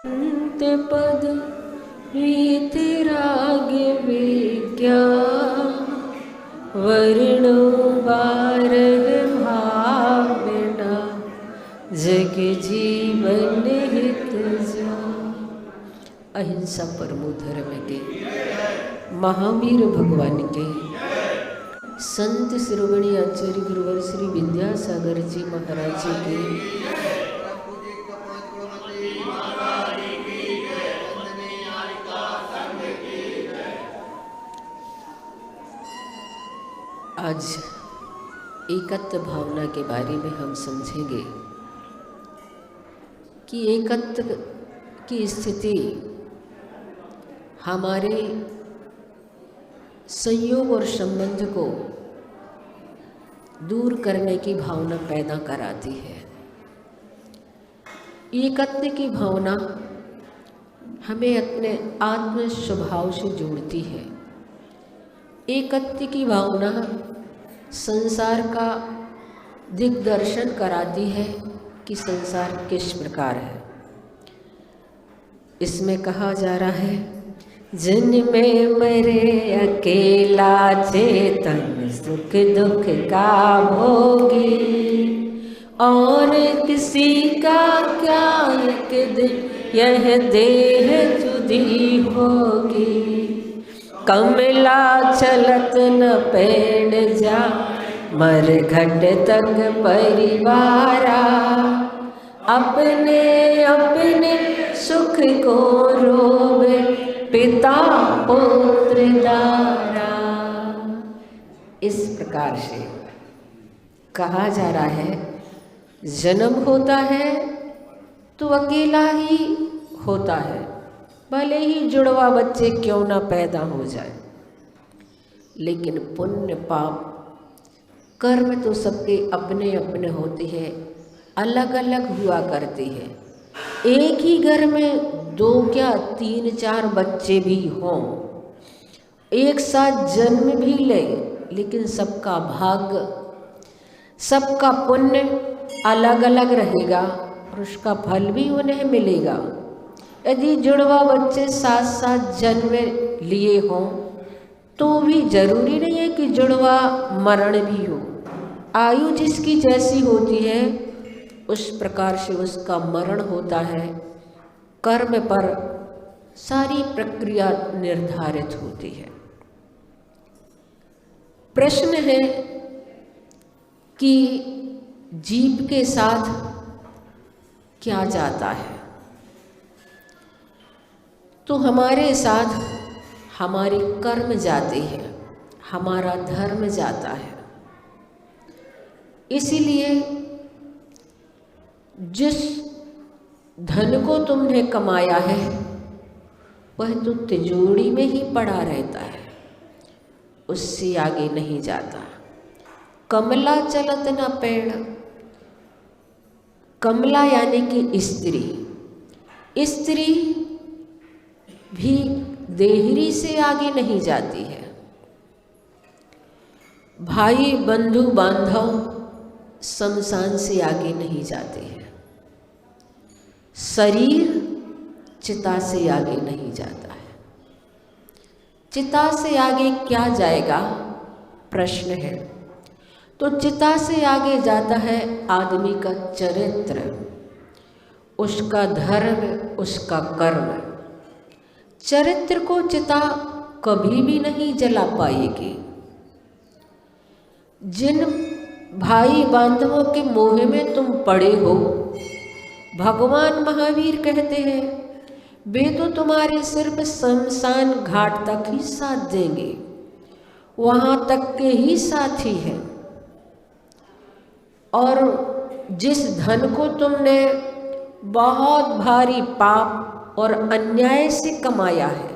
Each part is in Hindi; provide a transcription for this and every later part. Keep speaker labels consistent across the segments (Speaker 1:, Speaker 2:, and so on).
Speaker 1: अंत पद रीति राग विज्ञान वर्णो बारह भावना जग जीवन हित जान। अहिंसा परमो धर्म के महावीर भगवान के संत श्रोमणी आचार्य गुरुवर श्री विद्यासागर जी महाराज जी के आज एकत्व भावना के बारे में हम समझेंगे कि एकत्व की स्थिति हमारे संयोग और संबंध को दूर करने की भावना पैदा कराती है। एकत्व की भावना हमें अपने आत्म स्वभाव से जोड़ती है। एकत्व की भावना संसार का दिग्दर्शन कराती है कि संसार किस प्रकार है। इसमें कहा जा रहा है, जिन में मरे अकेला चेतन सुख दुख का भोगी, और किसी का क्या एक दिन यह देह जुदी होगी। कमला चलत न पेड़ जा मर घट तक परिवारा, अपने अपने सुख को रोवे पिता पुत्र दारा। इस प्रकार से कहा जा रहा है, जन्म होता है तो अकेला ही होता है, भले ही जुड़वा बच्चे क्यों ना पैदा हो जाए, लेकिन पुण्य पाप कर्म तो सबके अपने अपने होते हैं, अलग अलग हुआ करते हैं। एक ही घर में 2 क्या 3 4 बच्चे भी हों, एक साथ जन्म भी ले, लेकिन सबका भाग्य सबका पुण्य अलग अलग रहेगा और उसका फल भी उन्हें मिलेगा। यदि जुड़वा बच्चे साथ साथ जन्म लिए हों तो भी जरूरी नहीं है कि जुड़वा मरण भी हो। आयु जिसकी जैसी होती है उस प्रकार से उसका मरण होता है। कर्म पर सारी प्रक्रिया निर्धारित होती है। प्रश्न है कि जीव के साथ क्या जाता है, तो हमारे साथ हमारे कर्म जाते हैं, हमारा धर्म जाता है। इसीलिए जिस धन को तुमने कमाया है वह तो तिजोरी में ही पड़ा रहता है, उससे आगे नहीं जाता। कमला चलत न पेड़, कमला यानी कि स्त्री, स्त्री भी देहरी से आगे नहीं जाती है। भाई बंधु बांधव शमशान से आगे नहीं जाते हैं। शरीर चिता से आगे नहीं जाता है। चिता से आगे क्या जाएगा, प्रश्न है। तो चिता से आगे जाता है आदमी का चरित्र, उसका धर्म, उसका कर्म। चरित्र को चिता कभी भी नहीं जला पाएगी। जिन भाई बांधवों के मोह में तुम पड़े हो, भगवान महावीर कहते हैं वे तो तुम्हारे सिर्फ शमशान घाट तक ही साथ देंगे, वहाँ तक के ही साथी हैं। और जिस धन को तुमने बहुत भारी पाप और अन्याय से कमाया है,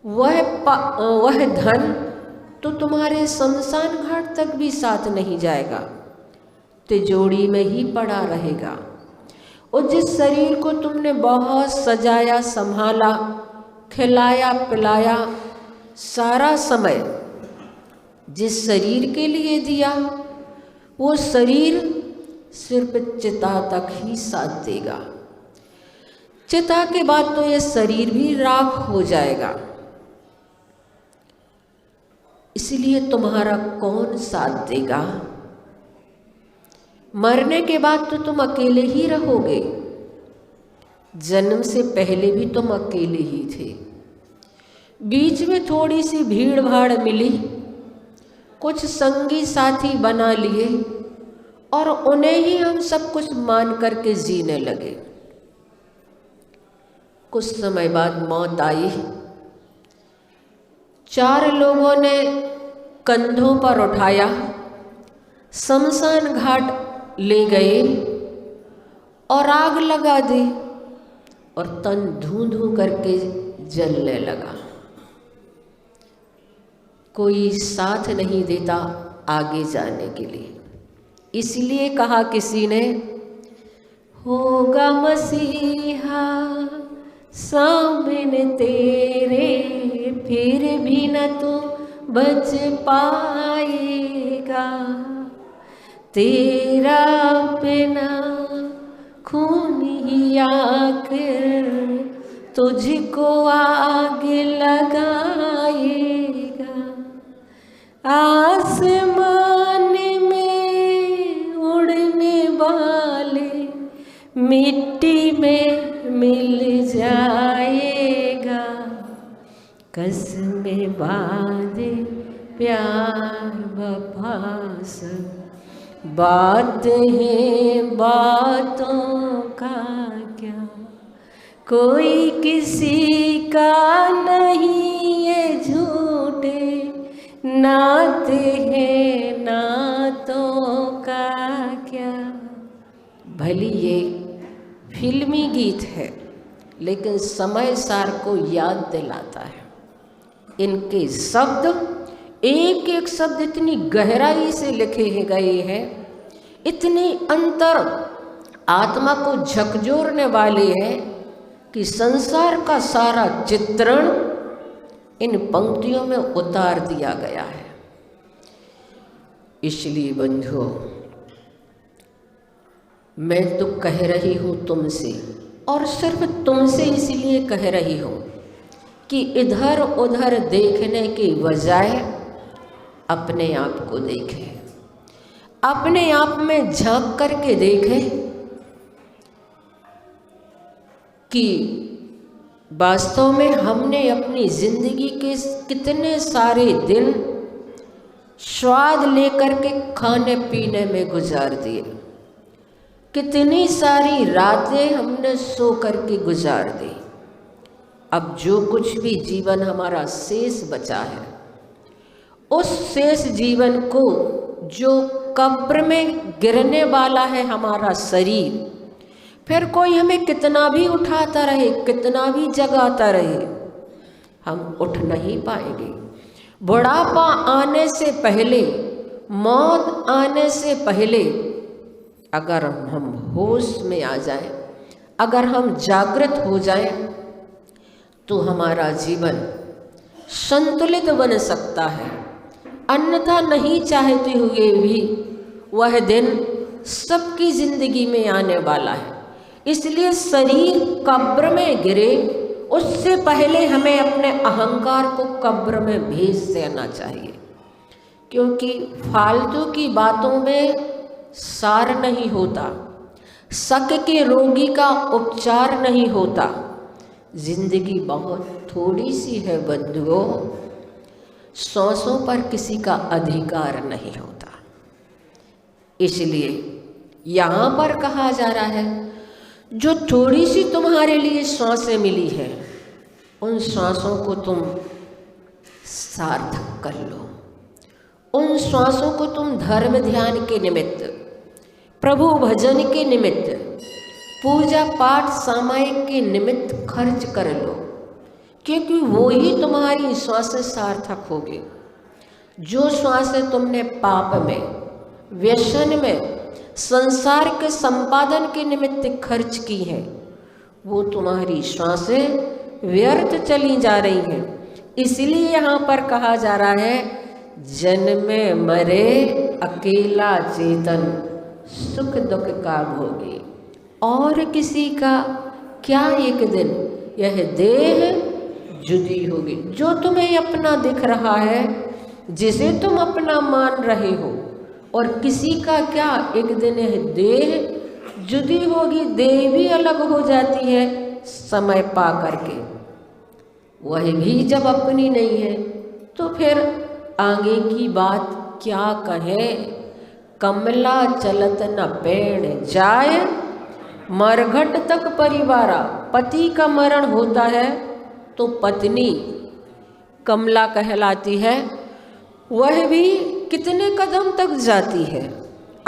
Speaker 1: वह धन तो तुम्हारे शमशान घाट तक भी साथ नहीं जाएगा, तिजोरी में ही पड़ा रहेगा। और जिस शरीर को तुमने बहुत सजाया संभाला, खिलाया पिलाया, सारा समय जिस शरीर के लिए दिया, वो शरीर सिर्फ चिता तक ही साथ देगा। चिता के बाद तो ये शरीर भी राख हो जाएगा, इसलिए तुम्हारा कौन साथ देगा? मरने के बाद तो तुम अकेले ही रहोगे। जन्म से पहले भी तुम अकेले ही थे। बीच में थोड़ी सी भीड़ भाड़ मिली, कुछ संगी साथी बना लिए और उन्हें ही हम सब कुछ मान करके जीने लगे। कुछ समय बाद मौत आई। 4 लोगों ने कंधों पर उठाया, शमशान घाट ले गए और आग लगा दी और तन धूं धूं करके जलने लगा। कोई साथ नहीं देता आगे जाने के लिए। इसलिए कहा किसी ने, होगा मसीहा सामने तेरे, फिर भी न तू बच पाएगा। तेरा अपना खून ही आखिर तुझको आग लगाएगा। आसमान में उड़ने वाले मिट्टी में मिल जाएगा। कसमें बांधे प्यार वफा सब बात है बातों का क्या, कोई किसी का नहीं ये झूठे नाते हैं नातों का क्या। भली ये फिल्मी गीत है, लेकिन समय सार को याद दिलाता है। इनके शब्द, एक एक शब्द इतनी गहराई से लिखे गए हैं, इतनी अंतर आत्मा को झकझोरने वाले हैं कि संसार का सारा चित्रण इन पंक्तियों में उतार दिया गया है। इसलिए बंधुओं, मैं तो कह रही हूँ तुमसे, और सिर्फ तुमसे इसलिए कह रही हूँ कि इधर उधर देखने की बजाय अपने आप को देखें, अपने आप में झांक करके देखें कि वास्तव में हमने अपनी जिंदगी के कितने सारे दिन स्वाद लेकर के खाने पीने में गुजार दिए, कितनी सारी रातें हमने सो करके गुजार दी। अब जो कुछ भी जीवन हमारा शेष बचा है, उस शेष जीवन को, जो कब्र में गिरने वाला है हमारा शरीर, फिर कोई हमें कितना भी उठाता रहे, कितना भी जगाता रहे, हम उठ नहीं पाएंगे। बुढ़ापा आने से पहले, मौत आने से पहले अगर हम होश में आ जाएं, अगर हम जागृत हो जाएं, तो हमारा जीवन संतुलित बन सकता है। अन्यथा नहीं चाहते हुए भी वह दिन सबकी जिंदगी में आने वाला है। इसलिए शरीर कब्र में गिरे उससे पहले हमें अपने अहंकार को कब्र में भेज देना चाहिए, क्योंकि फालतू की बातों में सार नहीं होता, शक के रोगी का उपचार नहीं होता। जिंदगी बहुत थोड़ी सी है बंधुओं, सांसों पर किसी का अधिकार नहीं होता। इसलिए यहाँ पर कहा जा रहा है, जो थोड़ी सी तुम्हारे लिए सांसें मिली है, उन सांसों को तुम सार्थक कर लो। उन श्वासों को तुम धर्म ध्यान के निमित्त, प्रभु भजन के निमित्त, पूजा पाठ सामायिक के निमित्त खर्च कर लो, क्योंकि वो ही तुम्हारी श्वासें सार्थक होगी। जो श्वासें तुमने पाप में, व्यसन में, संसार के संपादन के निमित्त खर्च की हैं, वो तुम्हारी श्वासें व्यर्थ चली जा रही हैं। इसलिए यहाँ पर कहा जा रहा है, जन्मे मरे अकेला चेतन, सुख दुख का भोगी, और किसी का क्या एक दिन यह देह जुदी होगी। जो तुम्हें अपना दिख रहा है, जिसे तुम अपना मान रहे हो, और किसी का क्या, एक दिन यह देह जुदी होगी, देह भी अलग हो जाती है समय पा करके। वह भी जब अपनी नहीं है तो फिर आगे की बात क्या कहें। कमला चलत न पेड़ जाए, मरघट तक परिवारा। पति का मरण होता है तो पत्नी कमला कहलाती है, वह भी कितने कदम तक जाती है,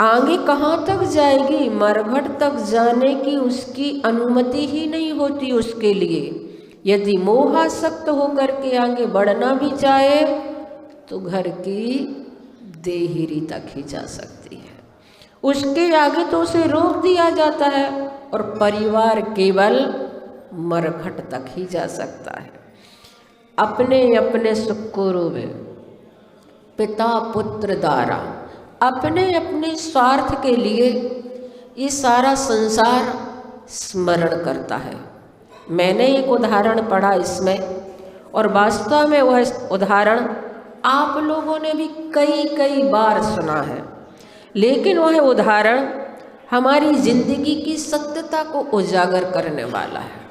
Speaker 1: आगे कहाँ तक जाएगी। मरघट तक जाने की उसकी अनुमति ही नहीं होती उसके लिए। यदि मोहासक्त होकर के आगे बढ़ना भी चाहे तो घर की देहरी तक ही जा सकती है, उसके आगे तो उसे रोक दिया जाता है, और परिवार केवल मरघट तक ही जा सकता है। अपने अपने सुख को रोवे, पिता पुत्र दारा। अपने अपने स्वार्थ के लिए ये सारा संसार स्मरण करता है। मैंने एक उदाहरण पढ़ा इसमें, और वास्तव में वह उदाहरण आप लोगों ने भी कई कई बार सुना है, लेकिन वह उदाहरण हमारी जिंदगी की सत्यता को उजागर करने वाला है।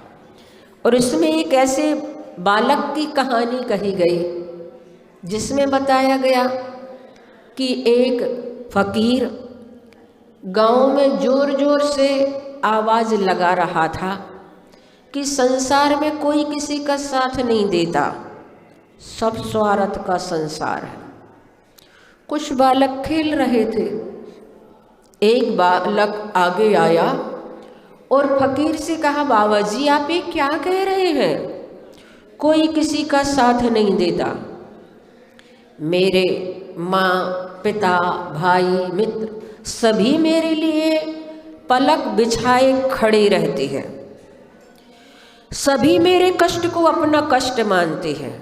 Speaker 1: और इसमें एक ऐसे बालक की कहानी कही गई जिसमें बताया गया कि एक फकीर गांव में जोर जोर से आवाज़ लगा रहा था कि संसार में कोई किसी का साथ नहीं देता, सब स्वार्थ का संसार है। कुछ बालक खेल रहे थे, एक बालक आगे आया और फकीर से कहा, बाबा जी आप ये क्या कह रहे हैं, कोई किसी का साथ नहीं देता। मेरे माँ पिता भाई मित्र सभी मेरे लिए पलक बिछाए खड़े रहते हैं, सभी मेरे कष्ट को अपना कष्ट मानते हैं,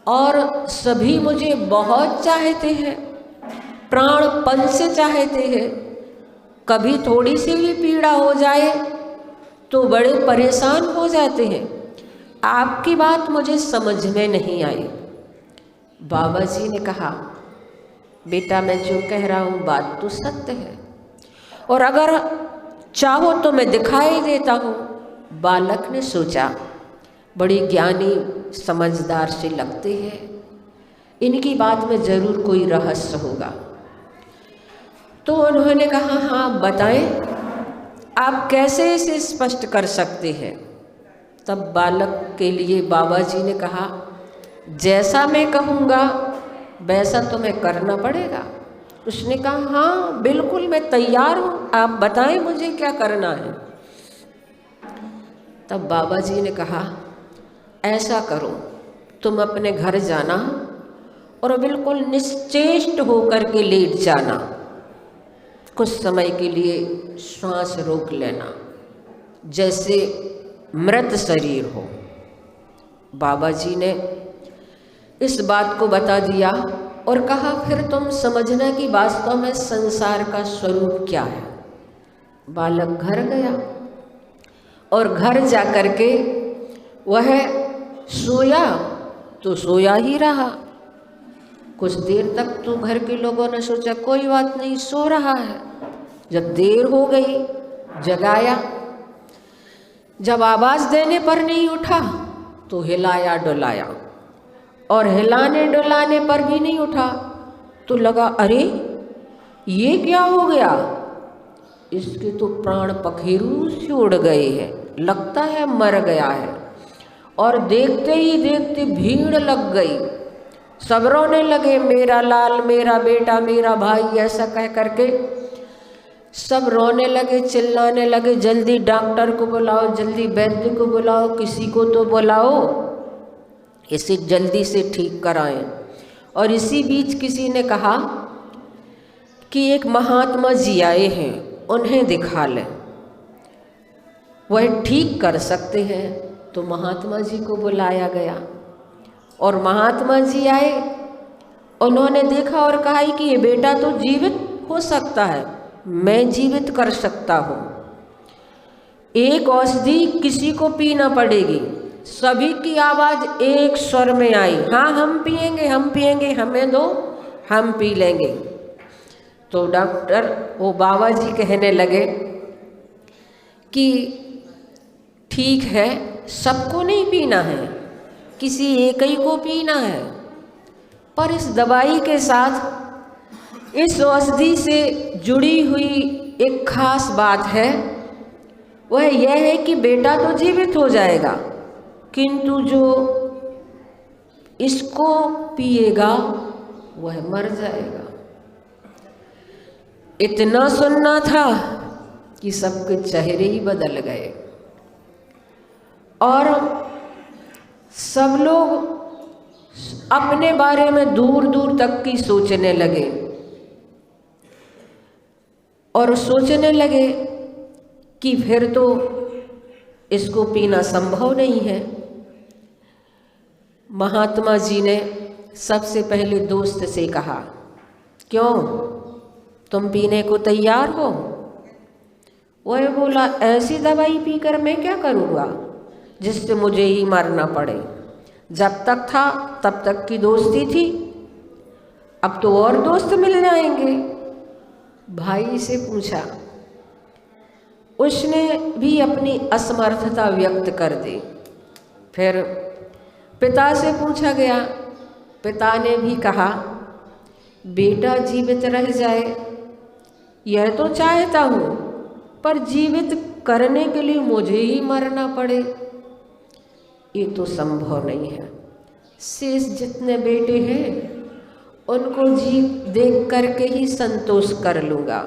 Speaker 1: और सभी मुझे बहुत चाहते हैं, प्राणपन से चाहते हैं। कभी थोड़ी सी भी पीड़ा हो जाए तो बड़े परेशान हो जाते हैं। आपकी बात मुझे समझ में नहीं आई। बाबा जी ने कहा, बेटा मैं जो कह रहा हूँ बात तो सत्य है, और अगर चाहो तो मैं दिखाई देता हूँ। बालक ने सोचा, बड़ी ज्ञानी समझदार से लगते हैं, इनकी बात में ज़रूर कोई रहस्य होगा। तो उन्होंने कहा, हाँ बताएं, आप कैसे इसे स्पष्ट कर सकते हैं। तब बालक के लिए बाबा जी ने कहा, जैसा मैं कहूँगा वैसा तुम्हें करना पड़ेगा। उसने कहा, हाँ बिल्कुल मैं तैयार हूँ, आप बताएं मुझे क्या करना है। तब बाबा जी ने कहा, ऐसा करो, तुम अपने घर जाना और बिल्कुल निश्चेष्ट होकर के लेट जाना, कुछ समय के लिए श्वास रोक लेना, जैसे मृत शरीर हो। बाबा जी ने इस बात को बता दिया और कहा, फिर तुम समझना कि वास्तव में संसार का स्वरूप क्या है। बालक घर गया और घर जा कर के वह सोया तो सोया ही रहा। कुछ देर तक तो घर के लोगों ने सोचा कोई बात नहीं, सो रहा है। जब देर हो गई जगाया, जब आवाज़ देने पर नहीं उठा तो हिलाया डुलाया, और हिलाने डुलाने पर भी नहीं उठा तो लगा, अरे ये क्या हो गया, इसके तो प्राण पखेरु से उड़ गए हैं, लगता है मर गया है। और देखते ही देखते भीड़ लग गई, सब रोने लगे, मेरा लाल, मेरा बेटा, मेरा भाई, ऐसा कह करके सब रोने लगे, चिल्लाने लगे, जल्दी डॉक्टर को बुलाओ, जल्दी वैद्य को बुलाओ, किसी को तो बुलाओ, इसे जल्दी से ठीक कराएं। और इसी बीच किसी ने कहा कि एक महात्मा जी आए हैं, उन्हें दिखा लें, वह ठीक कर सकते हैं। तो महात्मा जी को बुलाया गया और महात्मा जी आए, उन्होंने देखा और कहा कि ये बेटा तो जीवित हो सकता है, मैं जीवित कर सकता हूँ। एक औषधि किसी को पीना पड़ेगी। सभी की आवाज़ एक स्वर में आई, हाँ हम पिएंगे, हम पिएंगे, हमें दो, हम पी लेंगे। तो डॉक्टर वो बाबा जी कहने लगे कि ठीक है, सबको नहीं पीना है, किसी एक ही को पीना है, पर इस दवाई के साथ इस औषधि से जुड़ी हुई एक खास बात है, वह यह है कि बेटा तो जीवित हो जाएगा, किंतु जो इसको पिएगा वह मर जाएगा। इतना सुनना था कि सबके चेहरे ही बदल गए और सब लोग अपने बारे में दूर दूर तक की सोचने लगे और सोचने लगे कि फिर तो इसको पीना संभव नहीं है। महात्मा जी ने सबसे पहले दोस्त से कहा, क्यों, तुम पीने को तैयार हो? वह बोला, ऐसी दवाई पीकर मैं क्या करूँगा जिससे मुझे ही मरना पड़े। जब तक था तब तक की दोस्ती थी, अब तो और दोस्त मिल जाएंगे। भाई से पूछा, उसने भी अपनी असमर्थता व्यक्त कर दी। फिर पिता से पूछा गया, पिता ने भी कहा, बेटा जीवित रह जाए यह तो चाहता हूँ, पर जीवित करने के लिए मुझे ही मरना पड़े, ये तो संभव नहीं है। शेष जितने बेटे हैं उनको जी देख करके ही संतोष कर लूँगा।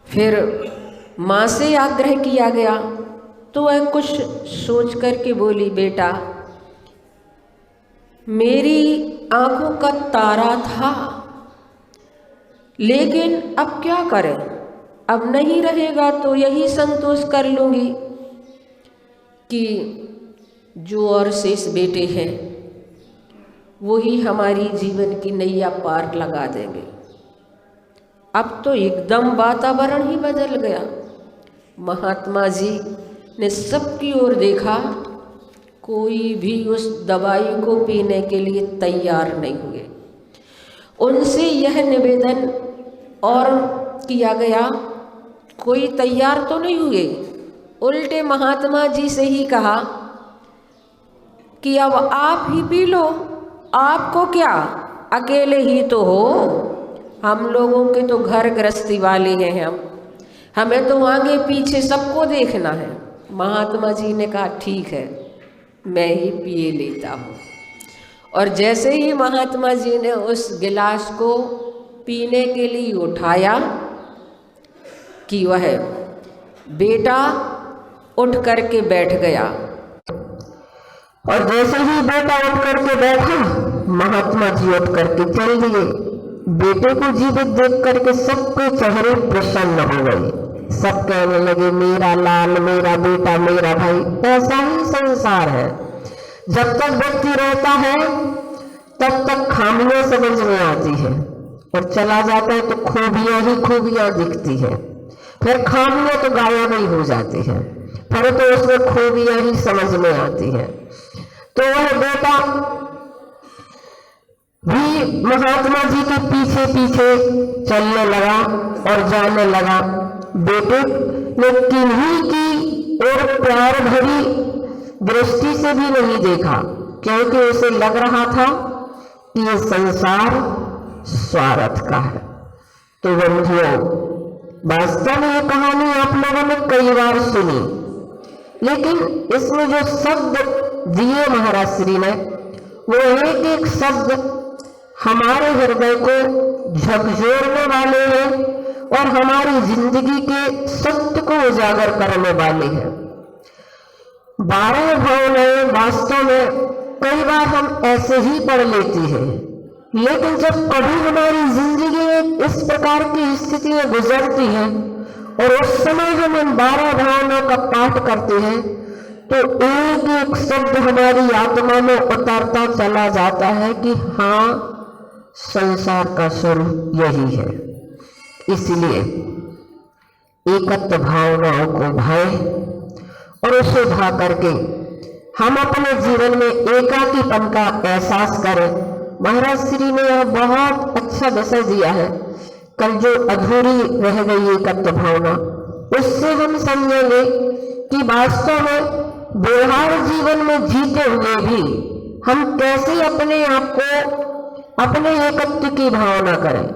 Speaker 1: फिर माँ से आग्रह किया गया तो वह कुछ सोच करके बोली, बेटा मेरी आंखों का तारा था, लेकिन अब क्या करें, अब नहीं रहेगा तो यही संतोष कर लूँगी कि जो और शेष बेटे हैं वही हमारी जीवन की नैया पार लगा देंगे। अब तो एकदम वातावरण ही बदल गया। महात्मा जी ने सबकी ओर देखा, कोई भी उस दवाई को पीने के लिए तैयार नहीं हुए। उनसे यह निवेदन और किया गया, कोई तैयार तो नहीं हुए। उल्टे महात्मा जी से ही कहा कि अब आप ही पी लो, आपको क्या, अकेले ही तो हो, हम लोगों के तो घर गृहस्थी वाले हैं, हमें तो आगे पीछे सबको देखना है। महात्मा जी ने कहा, ठीक है मैं ही पिए लेता हूँ। और जैसे ही महात्मा जी ने उस गिलास को पीने के लिए उठाया कि वह बेटा उठ करके बैठ गया, और जैसे ही बेटा उठ करके बैठा, महात्मा जी उठ करके चल दिए। बेटे को जीवित देख करके सबके चेहरे प्रसन्न हो गए। सब कहने लगे, मेरा लाल, मेरा बेटा, मेरा भाई। ऐसा ही संसार है, जब तक व्यक्ति रहता है तब तक खामियां समझ में आती है, और चला जाता है तो खूबियां ही खूबियां दिखती है। फिर खामियां तो गायब ही हो जाती है, फिर तो उसमें खूबियां ही समझ में आती है। तो वह बेटा भी महात्मा जी के पीछे पीछे चलने लगा और जाने लगा। बेटे ने किन्हीं की और प्यार भरी दृष्टि से भी नहीं देखा, क्योंकि उसे लग रहा था कि ये संसार स्वार्थ का है। तो बंधुओं, वास्तव में ये कहानी आप लोगों ने कई बार सुनी, लेकिन इसमें जो शब्द दिए महाराज श्री ने, वो एक एक शब्द हमारे हृदय को झकझोरने वाले हैं और हमारी जिंदगी के सत्य को उजागर करने वाले हैं। 12 भावनाएं वास्तव में कई बार हम ऐसे ही पढ़ लेते हैं, लेकिन जब कभी हमारी जिंदगी में इस प्रकार की स्थितियां गुजरती हैं और उस समय हम इन 12 भावनाओं का पाठ करते हैं, तो एक एक शब्द हमारी आत्मा में उतरता चला जाता है कि हाँ, संसार का स्वरूप यही है। इसलिए
Speaker 2: एकत्व भावनाओं को भाए और उसे भा करके हम अपने जीवन में एकाकीपन का एहसास करें। महाराज श्री ने यह बहुत अच्छा दशा दिया है। कल जो अधूरी रह गई एकत्व भावना, उससे हम समझेंगे कि वास्तव में व्यवहार जीवन में जीते हुए भी हम कैसे अपने आप को अपने एकत्व की भावना करें।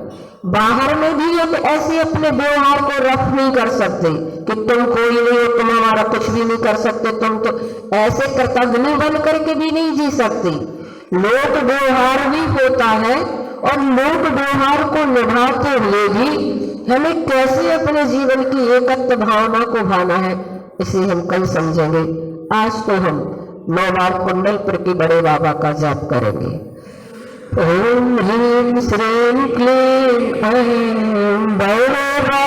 Speaker 2: बाहर में भी हम ऐसे अपने व्यवहार को रफ नहीं कर सकते कि तुम कोई नहीं हो, तुम हमारा कुछ भी नहीं कर सकते, तुम तो ऐसे कृतज्ञ बन करके भी नहीं जी सकते। लोक व्यवहार भी होता है और लोक व्यवहार को निभाते हुए भी हमें कैसे अपने जीवन की एकत्व भावना को भाना है, इसे हम कल समझेंगे। आज तो हम 9 बार कुंडल प्रति बड़े बाबा का जाप करेंगे। ओम ह्रीं श्रीं क्लीं ऐं भैरवाय